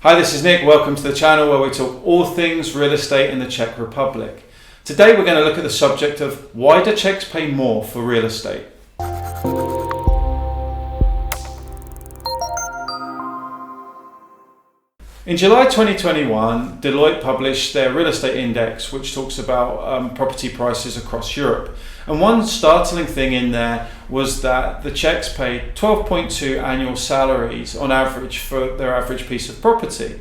Hi, this is Nick. Welcome to the channel where we talk all things real estate in the Czech Republic. Today we're going to look at the subject of why do Czechs pay more for real estate? In July 2021, Deloitte published their real estate index, which talks about property prices across Europe. And one startling thing in there was that the Czechs paid 12.2 annual salaries on average for their average piece of property.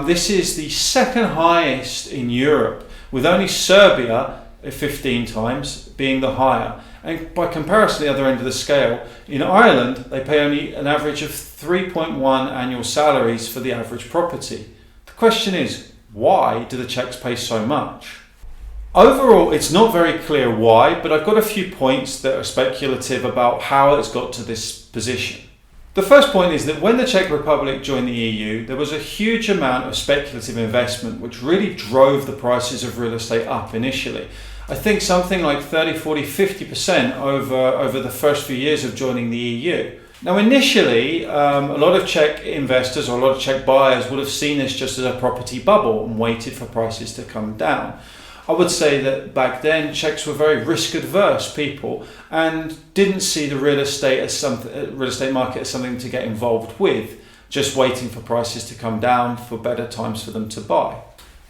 This is the second highest in Europe, with only Serbia 15 times being the higher. And by comparison, the other end of the scale, in Ireland, they pay only an average of 3.1 annual salaries for the average property. The question is, why do the Czechs pay so much? Overall, it's not very clear why, but I've got a few points that are speculative about how it's got to this position. The first point is that when the Czech Republic joined the EU, there was a huge amount of speculative investment which really drove the prices of real estate up initially. I think something like 30, 40, 50% over the first few years of joining the EU. Now initially, a lot of Czech investors or a lot of Czech buyers would have seen this just as a property bubble and waited for prices to come down. I would say that back then Czechs were very risk adverse people and didn't see the real estate market as something to get involved with, just waiting for prices to come down for better times for them to buy.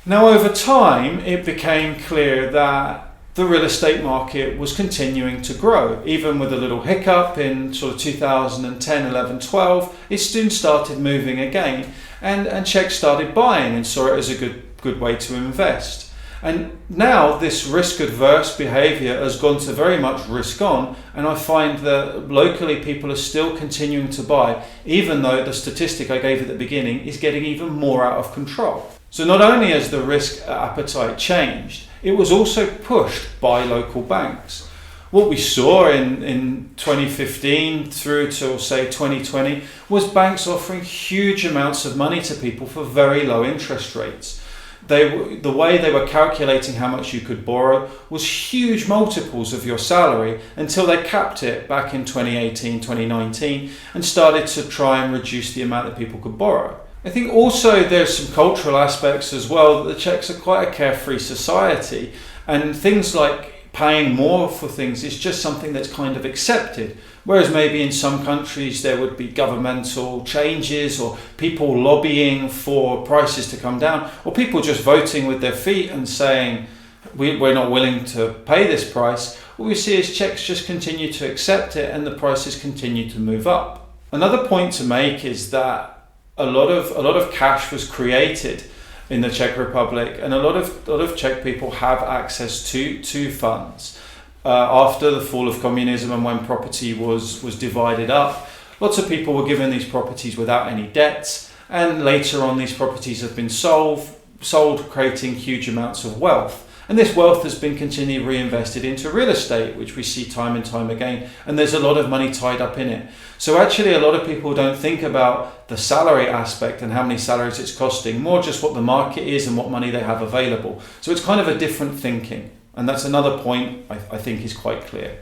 Now over time it became clear that the real estate market was continuing to grow. Even with a little hiccup in sort of 2010, 11, 12, it soon started moving again and Czechs started buying and saw it as a good way to invest. And now this risk-adverse behaviour has gone to very much risk-on, and I find that locally people are still continuing to buy, even though the statistic I gave at the beginning is getting even more out of control. So not only has the risk appetite changed, it was also pushed by local banks. What we saw in 2015 through to say 2020 was banks offering huge amounts of money to people for very low interest rates. The way they were calculating how much you could borrow was huge multiples of your salary until they capped it back in 2018, 2019 and started to try and reduce the amount that people could borrow. I think also there's some cultural aspects as well. The Czechs are quite a carefree society, and things like paying more for things is just something that's kind of accepted. Whereas maybe in some countries there would be governmental changes or people lobbying for prices to come down, or people just voting with their feet and saying we're not willing to pay this price. What we see is Czechs just continue to accept it and the prices continue to move up. Another point to make is that a lot of cash was created in the Czech Republic, and a lot of Czech people have access to funds. After the fall of communism and when property was divided up, lots of people were given these properties without any debts, and later on these properties have been sold, creating huge amounts of wealth. And this wealth has been continually reinvested into real estate, which we see time and time again, and there's a lot of money tied up in it. So actually a lot of people don't think about the salary aspect and how many salaries it's costing, more just what the market is and what money they have available. So it's kind of a different thinking. And that's another point I think is quite clear.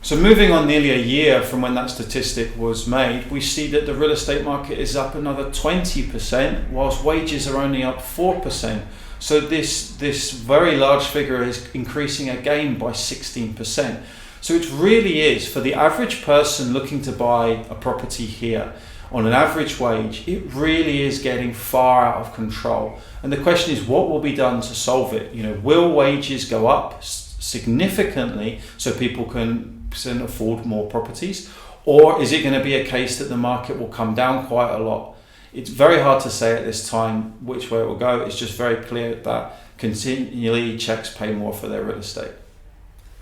So moving on nearly a year from when that statistic was made, we see that the real estate market is up another 20%, whilst wages are only up 4%. So this very large figure is increasing again by 16%. So it really is, for the average person looking to buy a property here, on an average wage, it really is getting far out of control. And the question is, what will be done to solve it? Will wages go up significantly so people can afford more properties? Or is it going to be a case that the market will come down quite a lot? It's very hard to say at this time which way it will go. It's just very clear that continually Czechs pay more for their real estate.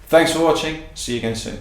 Thanks for watching. See you again soon.